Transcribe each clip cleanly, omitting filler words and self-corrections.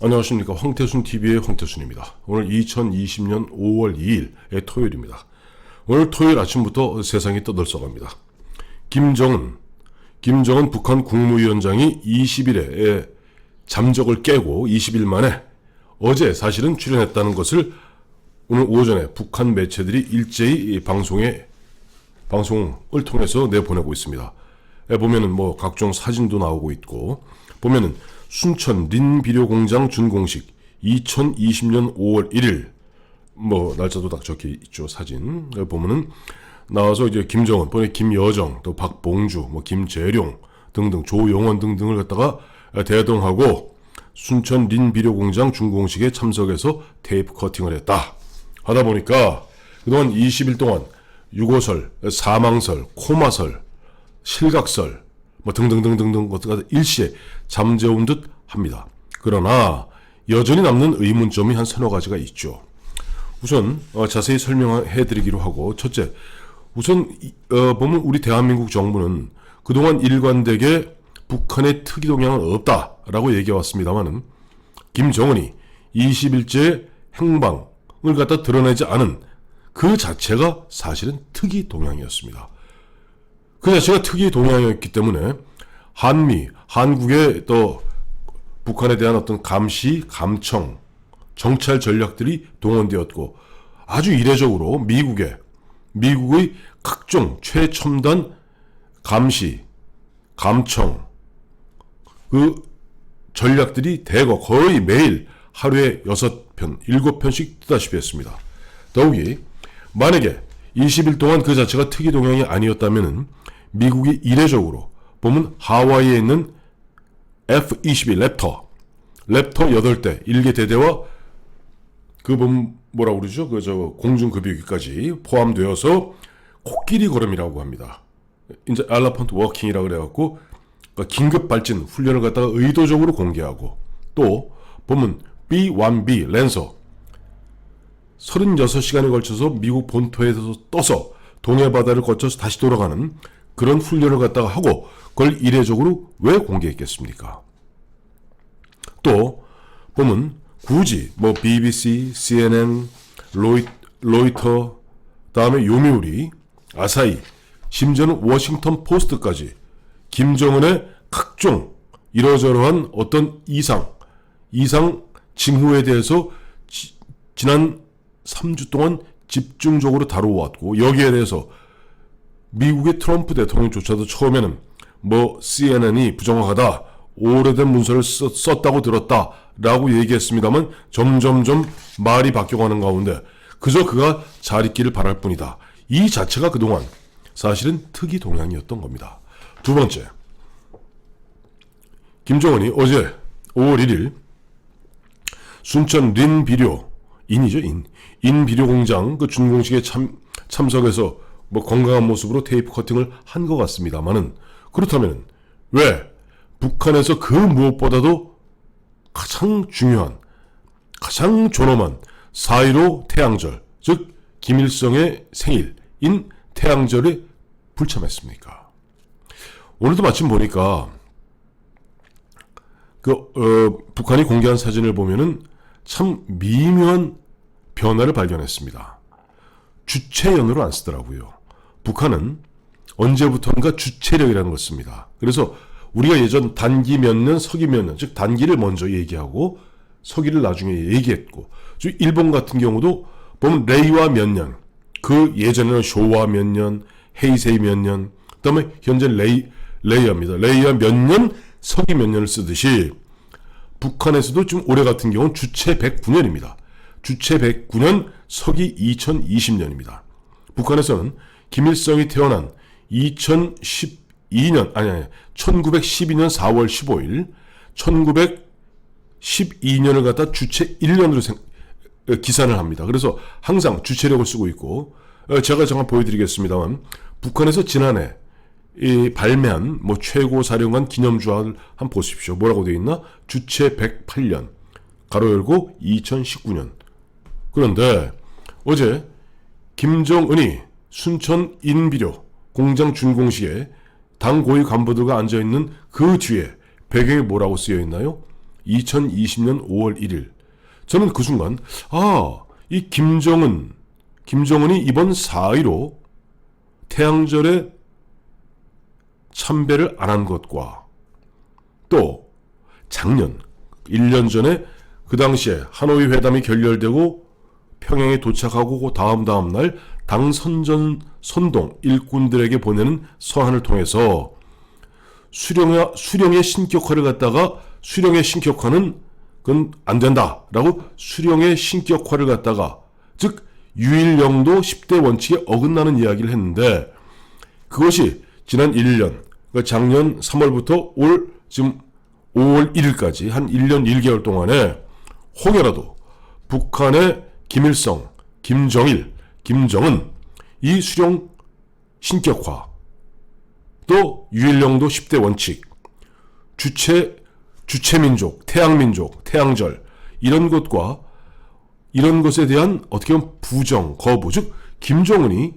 안녕하십니까. 황태순TV의 황태순입니다. 오늘 2020년 5월 2일 토요일입니다. 오늘 토요일 아침부터 세상이 떠들썩합니다. 김정은 북한 국무위원장이 20일에 잠적을 깨고 20일 만에 어제 사실은 출연했다는 것을 오늘 오전에 북한 매체들이 일제히 방송을 통해서 내보내고 있습니다. 보면은 뭐 각종 사진도 나오고 있고, 보면은 순천 린비료공장 준공식 2020년 5월 1일 뭐 날짜도 딱 적혀 있죠. 사진 보면은 나와서 이제 김정은, 김여정, 또 박봉주, 뭐 김재룡 등등, 조용원 등등을 갖다가 대동하고 순천 린비료공장 준공식에 참석해서 테이프 커팅을 했다 하다 보니까 그동안 20일 동안 유고설, 사망설, 코마설, 실각설 뭐 등등등등등 것들가 일시에 잠재운 듯 합니다. 그러나 여전히 남는 의문점이 한 서너 가지가 있죠. 우선 자세히 설명해 드리기로 하고, 첫째, 우선 보면 우리 대한민국 정부는 그동안 일관되게 북한의 특이 동향은 없다라고 얘기해 왔습니다만은 김정은이 20일째 행방을 갖다 드러내지 않은 그 자체가 사실은 특이 동향이었습니다. 그 자체가 특이 동향이었기 때문에 한국의 또 북한에 대한 어떤 감시, 감청, 정찰 전략들이 동원되었고, 아주 이례적으로 미국의 각종 최첨단 감시, 감청 그 전략들이 거의 매일 하루에 6편, 7편씩 뜨다시피 했습니다. 더욱이 만약에 20일 동안 그 자체가 특이 동향이 아니었다면은 미국이 이례적으로 보면 하와이에 있는 F-22 랩터 8대 1개 대대와 그 뭐라고 그러죠? 공중급유기까지 포함되어서 코끼리 걸음이라고 합니다. 이제 엘리펀트 워킹이라고 그래갖고 긴급 발진 훈련을 갖다가 의도적으로 공개하고, 또 보면 B-1B 랜서 36시간에 걸쳐서 미국 본토에서 떠서 동해바다를 거쳐서 다시 돌아가는 그런 훈련을 갖다가 하고, 그걸 이례적으로 왜 공개했겠습니까? 또 보면 굳이 BBC, CNN, 로이터, 다음에 요미우리, 아사히, 심지어는 워싱턴 포스트까지 김정은의 각종 이러저러한 어떤 이상 징후에 대해서 지난 3주 동안 집중적으로 다루어왔고, 여기에 대해서 미국의 트럼프 대통령조차도 처음에는 CNN이 부정확하다, 오래된 문서를 썼다고 들었다 라고 얘기했습니다만 점점점 말이 바뀌어가는 가운데 그저 그가 잘 있기를 바랄 뿐이다. 이 자체가 그동안 사실은 특이 동향이었던 겁니다. 두 번째, 김정은이 어제 5월 1일 순천 인비료공장 그 준공식에 참석해서 건강한 모습으로 테이프 커팅을 한 것 같습니다만은, 그렇다면 왜 북한에서 그 무엇보다도 가장 중요한, 가장 존엄한 4.15 태양절, 즉 김일성의 생일인 태양절에 불참했습니까? 오늘도 마침 보니까 북한이 공개한 사진을 보면은 참 미묘한 변화를 발견했습니다. 주체연으로 안 쓰더라고요. 북한은 언제부턴가 주체력이라는 걸 씁니다. 그래서 우리가 예전 단기 몇 년, 서기 몇 년, 즉 단기를 먼저 얘기하고 서기를 나중에 얘기했고, 즉 일본 같은 경우도 보면 레이와 몇 년, 그 예전에는 쇼와 몇 년, 헤이세이 몇 년, 그다음에 현재 레이아입니다. 레이아 몇 년, 서기 몇 년을 쓰듯이 북한에서도 지금 올해 같은 경우는 주체 109년입니다. 주체 109년, 서기 2020년입니다. 북한에서는 김일성이 태어난 1912년 4월 15일 1912년을 갖다 주체 1년으로 기산을 합니다. 그래서 항상 주체력을 쓰고 있고, 제가 잠깐 보여드리겠습니다만 북한에서 지난해 발매한 최고사령관 기념주화를 한번 보십시오. 뭐라고 되어 있나? 주체 108년 가로 열고 2019년. 그런데 어제 김정은이 순천 인비료 공장 준공식에 당 고위 간부들과 앉아있는 그 뒤에 배경에 뭐라고 쓰여 있나요? 2020년 5월 1일. 저는 그 순간 이 김정은이 이번 4.15 태양절에 참배를 안 한 것과 또 작년 1년 전에 그 당시에 하노이 회담이 결렬되고 평양에 도착하고 다음 날 당 선동 일꾼들에게 보내는 서한을 통해서 수령의 신격화를 갖다가 수령의 신격화는 그건 안 된다라고 수령의 신격화를 갖다가 즉 유일영도 10대 원칙에 어긋나는 이야기를 했는데 그것이 지난 1년 그러니까 작년 3월부터 올 지금 5월 1일까지 한 1년 1개월 동안에 혹여라도 북한의 김일성, 김정일, 김정은 이 수령 신격화 또 유일영도 10대 원칙 주체민족, 태양민족, 태양절 이런 것에 대한 어떻게 보면 부정, 거부 즉 김정은이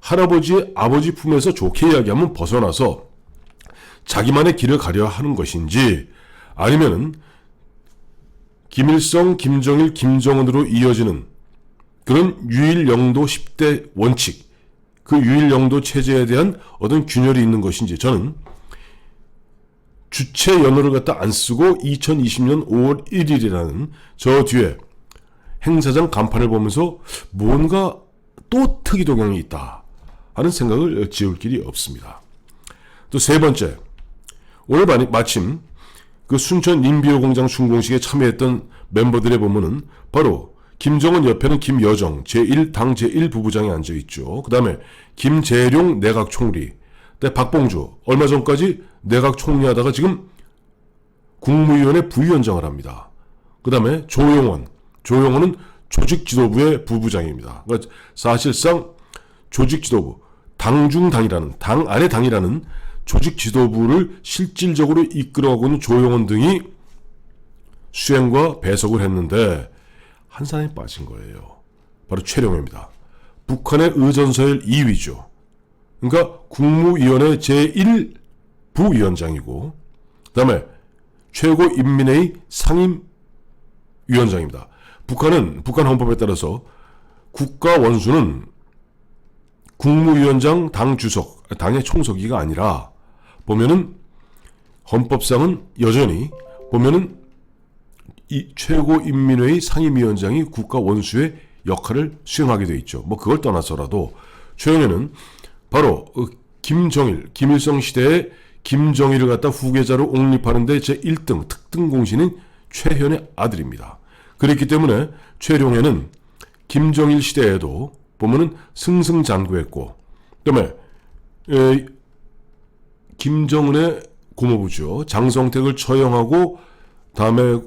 할아버지의 아버지 품에서 좋게 이야기하면 벗어나서 자기만의 길을 가려 하는 것인지 아니면은 김일성, 김정일, 김정은으로 이어지는 그런 유일영도 10대 원칙 그 유일영도 체제에 대한 어떤 균열이 있는 것인지 저는 주체 연호를 갖다 안 쓰고 2020년 5월 1일이라는 저 뒤에 행사장 간판을 보면서 뭔가 또 특이동향이 있다 하는 생각을 지울 길이 없습니다. 또 세 번째, 오늘 마침 그 순천 인비호 공장 준공식에 참여했던 멤버들의 보면은 바로 김정은 옆에는 김여정 당 제1부부장이 앉아있죠. 그 다음에 김재룡 내각총리, 박봉주 얼마 전까지 내각총리하다가 지금 국무위원회 부위원장을 합니다. 그 다음에 조용원은 조직지도부의 부부장입니다. 그러니까 사실상 조직지도부, 당 안의 당이라는 조직지도부를 실질적으로 이끌어가고 있는 조용원 등이 수행과 배석을 했는데 한 사람이 빠진 거예요. 바로 최룡해입니다. 북한의 의전서열 2위죠. 그러니까 국무위원회 제1부위원장이고 그 다음에 최고인민회의 상임위원장입니다. 북한 헌법에 따라서 국가원수는 국무위원장 당 주석, 당의 총서기가 아니라 보면은 헌법상은 여전히 보면은 이 최고인민회의 상임위원장이 국가원수의 역할을 수행하게 돼 있죠. 뭐 그걸 떠나서라도 최영애는 바로 김일성 시대에 김정일을 갖다 후계자로 옹립하는데 제1등 특등 공신인 최현의 아들입니다. 그렇기 때문에 최룡해는 김정일 시대에도 보면은 승승장구했고, 그다음에 김정은의 고모부죠. 장성택을 처형하고 다음에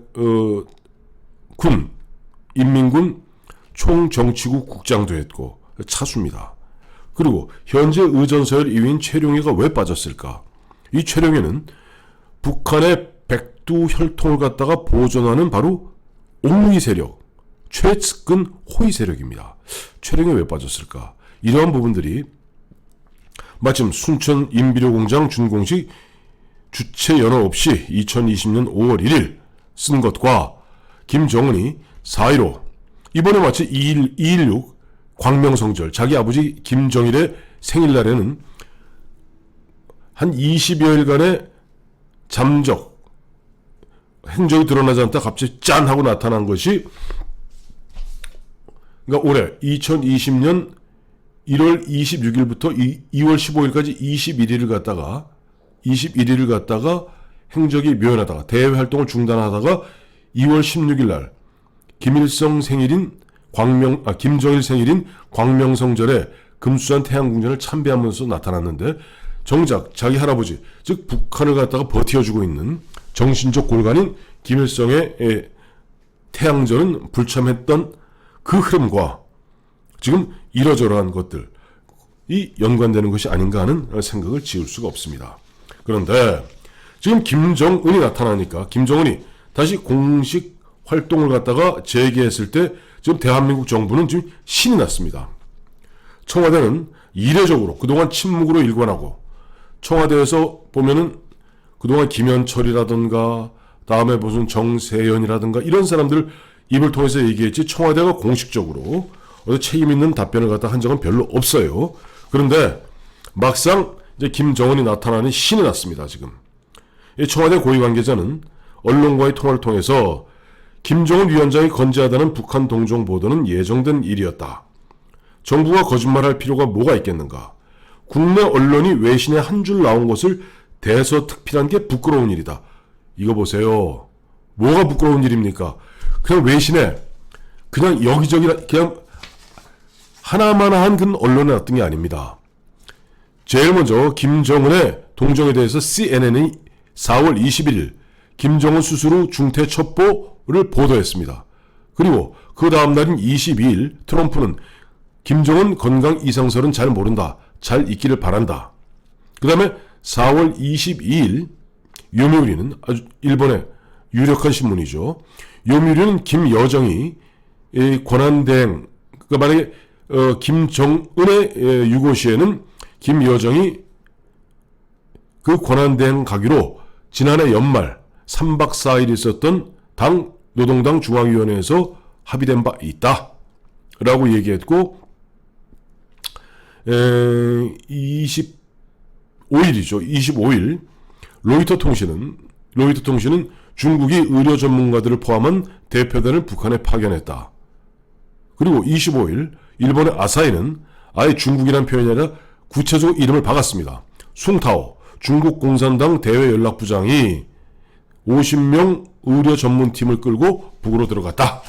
인민군 총정치국 국장도 했고 차수입니다. 그리고 현재 의전서열 2위인 최룡해가 왜 빠졌을까? 이 최룡해는 북한의 백두 혈통을 갖다가 보존하는 바로 옥루이 세력, 최측근 호위 세력입니다. 최룡해 왜 빠졌을까? 이러한 부분들이 마침 순천 인비료 공장 준공식 주체 연호 없이 2020년 5월 1일 쓴 것과 김정은이 4.15 이번에 마치 2.16 광명성절 자기 아버지 김정일의 생일날에는 한 20여일간의 잠적 행적이 드러나지 않다 갑자기 짠 하고 나타난 것이 그러니까 올해 2020년 1월 26일부터 2월 15일까지 21일을 갖다가 행적이 묘연하다가 대외 활동을 중단하다가 2월 16일 날 김정일 생일인 광명성절에 금수산 태양궁전을 참배하면서 나타났는데 정작 자기 할아버지 즉 북한을 갖다가 버티어주고 있는 정신적 골간인 김일성의 태양절은 불참했던 그 흐름과 지금 이러저러한 것들이 연관되는 것이 아닌가 하는 생각을 지울 수가 없습니다. 그런데 지금 김정은이 나타나니까 김정은이 다시 공식 활동을 갖다가 재개했을 때 지금 대한민국 정부는 지금 신이 났습니다. 청와대는 이례적으로 그동안 침묵으로 일관하고 청와대에서 보면은 그동안 김현철이라든가 다음에 무슨 정세현이라든가 이런 사람들 입을 통해서 얘기했지 청와대가 공식적으로 책임 있는 답변을 갖다 한 적은 별로 없어요. 그런데 막상 이제 김정은이 나타나니 신이 났습니다. 지금 이 청와대 고위 관계자는 언론과의 통화를 통해서 김정은 위원장이 건재하다는 북한 동정 보도는 예정된 일이었다. 정부가 거짓말할 필요가 뭐가 있겠는가. 국내 언론이 외신에 한 줄 나온 것을 대서특필한 게 부끄러운 일이다. 이거 보세요. 뭐가 부끄러운 일입니까? 그냥 외신에 그냥 여기저기 그냥 하나만 한 그 언론에 놨던 게 아닙니다. 제일 먼저 김정은의 동정에 대해서 CNN이 4월 21일 김정은 수술 후 중태 첩보를 보도했습니다. 그리고 그 다음 날인 22일 트럼프는 김정은 건강 이상설은 잘 모른다. 잘 있기를 바란다. 그 다음에 4월 22일 요미우리는 아주 일본의 유력한 신문이죠. 요미우리는 김여정이 권한대행, 그러니까 만약에 김정은의 유고시에는 김여정이 그 권한대행 가기로 지난해 연말 3박 4일 있었던 노동당 중앙위원회에서 합의된 바 있다. 라고 얘기했고 25일 로이터 통신은 중국이 의료 전문가들을 포함한 대표단을 북한에 파견했다. 그리고 25일 일본의 아사히는 아예 중국이란 표현이 아니라 구체적으로 이름을 박았습니다. 숭타오 중국 공산당 대외연락부장이 50명 의료 전문팀을 끌고 북으로 들어갔다.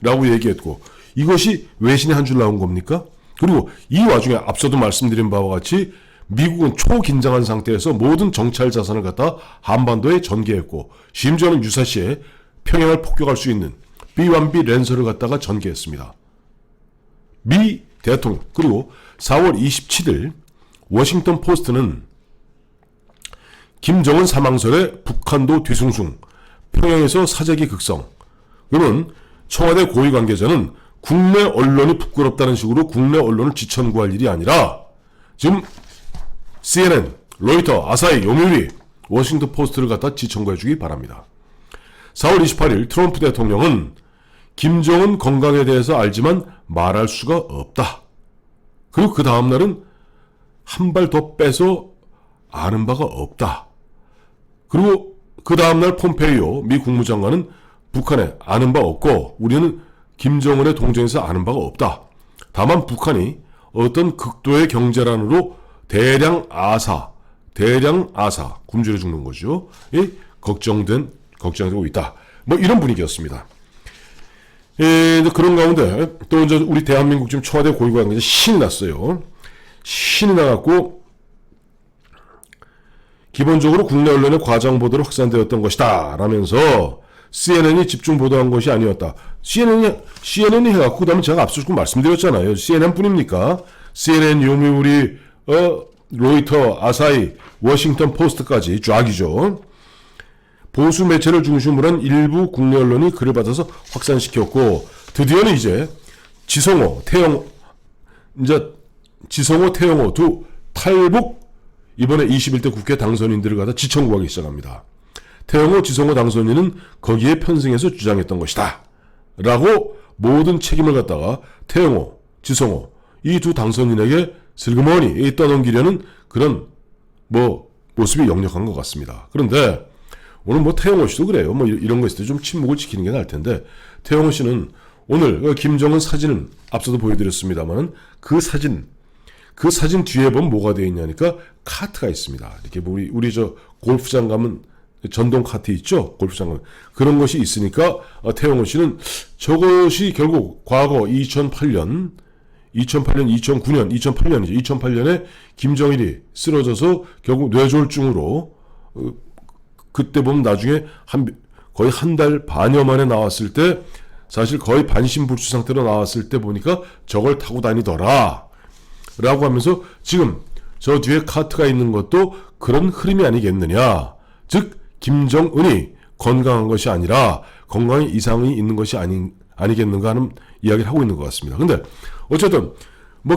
라고 얘기했고 이것이 외신에 한 줄 나온 겁니까? 그리고 이 와중에 앞서도 말씀드린 바와 같이 미국은 초긴장한 상태에서 모든 정찰 자산을 갖다 한반도에 전개했고 심지어는 유사시에 평양을 폭격할 수 있는 B-1B 랜서를 갖다가 전개했습니다. 미 대통령 그리고 4월 27일 워싱턴 포스트는 김정은 사망설에 북한도 뒤숭숭 평양에서 사재기 극성. 그러면 청와대 고위 관계자는 국내 언론이 부끄럽다는 식으로 국내 언론을 지천구할 일이 아니라 지금 CNN, 로이터, 아사히, 요미우리, 워싱턴 포스트를 갖다 지천구해 주기 바랍니다. 4월 28일 트럼프 대통령은 김정은 건강에 대해서 알지만 말할 수가 없다. 그리고 그 다음날은 한 발 더 빼서 아는 바가 없다. 그리고 그 다음날 폼페이오 미 국무장관은 북한에 아는 바 없고 우리는 김정은의 동정에서 아는 바가 없다. 다만 북한이 어떤 극도의 경제란으로 대량 아사, 굶주려 죽는 거죠. 걱정되고 있다. 뭐 이런 분위기였습니다. 그런 가운데 또 이제 우리 대한민국 지금 청와대 고위관계자 신이 났어요. 신이 나갖고 기본적으로 국내 언론의 과장 보도로 확산되었던 것이다 라면서 CNN이 집중 보도한 것이 아니었다. CNN이 해갖고 그다음에 제가 앞서 조금 말씀드렸잖아요. CNN 뿐입니까? CNN, 요미우리, 로이터, 아사히, 워싱턴 포스트까지 쫙이죠. 보수 매체를 중심으로 한 일부 국내 언론이 그를 받아서 확산시켰고 드디어는 이제 지성호, 태영호 두 탈북 이번에 21대 국회 당선인들을 갖다 지천구하기 시작합니다. 태영호, 지성호 당선인은 거기에 편승해서 주장했던 것이다. 라고 모든 책임을 갖다가 태영호, 지성호 이 두 당선인에게 슬그머니 떠넘기려는 그런 모습이 역력한 것 같습니다. 그런데 오늘 태영호 씨도 그래요. 이런 거 있을 때 좀 침묵을 지키는 게 나을 텐데 태영호 씨는 오늘 김정은 사진은 앞서도 보여드렸습니다만 그 사진 뒤에 보면 뭐가 되어 있냐니까 카트가 있습니다. 이렇게 우리 저 골프장 가면 전동 카트 있죠? 골프장 가면 그런 것이 있으니까 태영호 씨는 저것이 결국 과거 2008년이죠. 2008년에 김정일이 쓰러져서 결국 뇌졸중으로 그때 보면 나중에 거의 한 달 반여 만에 나왔을 때 사실 거의 반신불수 상태로 나왔을 때 보니까 저걸 타고 다니더라 라고 하면서 지금 저 뒤에 카트가 있는 것도 그런 흐름이 아니겠느냐. 즉 김정은이 건강한 것이 아니라 건강에 이상이 있는 것이 아니겠는가 하는 이야기를 하고 있는 것 같습니다. 근데 어쨌든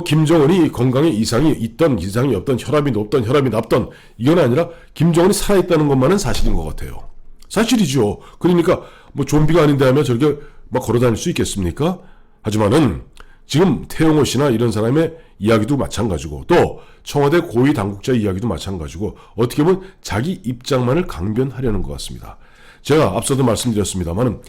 김정은이 건강에 이상이 있던 이상이 없던 혈압이 높던 혈압이 낮던 이건 아니라 김정은이 살아있다는 것만은 사실인 것 같아요. 사실이죠. 그러니까 뭐 좀비가 아닌데 하면 저렇게 막 걸어다닐 수 있겠습니까? 하지만은 지금 태영호 씨나 이런 사람의 이야기도 마찬가지고 또 청와대 고위 당국자 이야기도 마찬가지고 어떻게 보면 자기 입장만을 강변하려는 것 같습니다. 제가 앞서도 말씀드렸습니다만은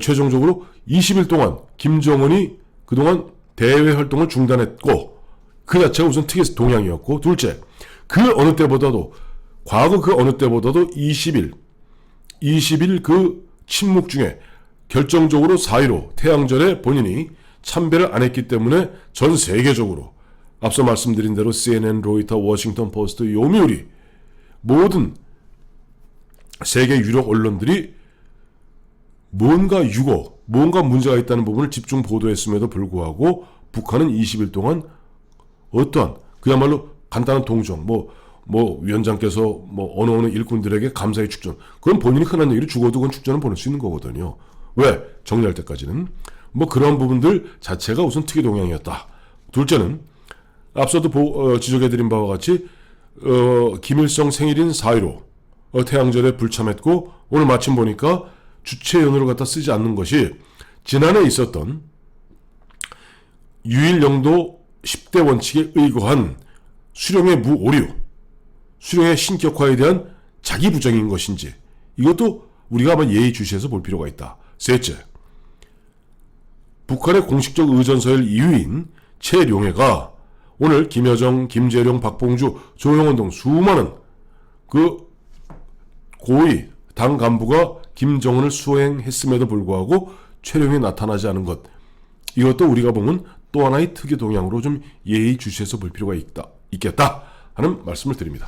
최종적으로 20일 동안 김정은이 그동안 대외 활동을 중단했고 그 자체가 우선 특이 동향이었고 둘째 그 어느 때보다도 과거 그 어느 때보다도 20일 그 침묵 중에 결정적으로 4.15 태양절에 본인이 참배를 안 했기 때문에 전 세계적으로 앞서 말씀드린 대로 CNN, 로이터, 워싱턴 포스트, 요미우리 모든 세계 유력 언론들이 뭔가 문제가 있다는 부분을 집중 보도했음에도 불구하고 북한은 20일 동안 어떠한 그야말로 간단한 동정 위원장께서 어느 일꾼들에게 감사의 축전 그건 본인이 흔한 얘기로 죽어도 그건 축전은 보낼 수 있는 거거든요. 왜? 정리할 때까지는 그런 부분들 자체가 우선 특이 동향이었다. 둘째는 앞서도 지적해드린 바와 같이 김일성 생일인 4.15 태양절에 불참했고 오늘 마침 보니까 주체 연호를 갖다 쓰지 않는 것이 지난해 있었던 유일영도 10대 원칙에 의거한 수령의 무오류, 수령의 신격화에 대한 자기 부정인 것인지 이것도 우리가 아마 예의주시해서 볼 필요가 있다. 셋째, 북한의 공식적 의전서열 2위인 최룡해가 오늘 김여정, 김재룡, 박봉주, 조영원 등 수많은 그 고위 당 간부가 김정은을 수행했음에도 불구하고 최룡이 나타나지 않은 것 이것도 우리가 보면 또 하나의 특이 동향으로 좀 예의주시해서 볼 필요가 있겠다 하는 말씀을 드립니다.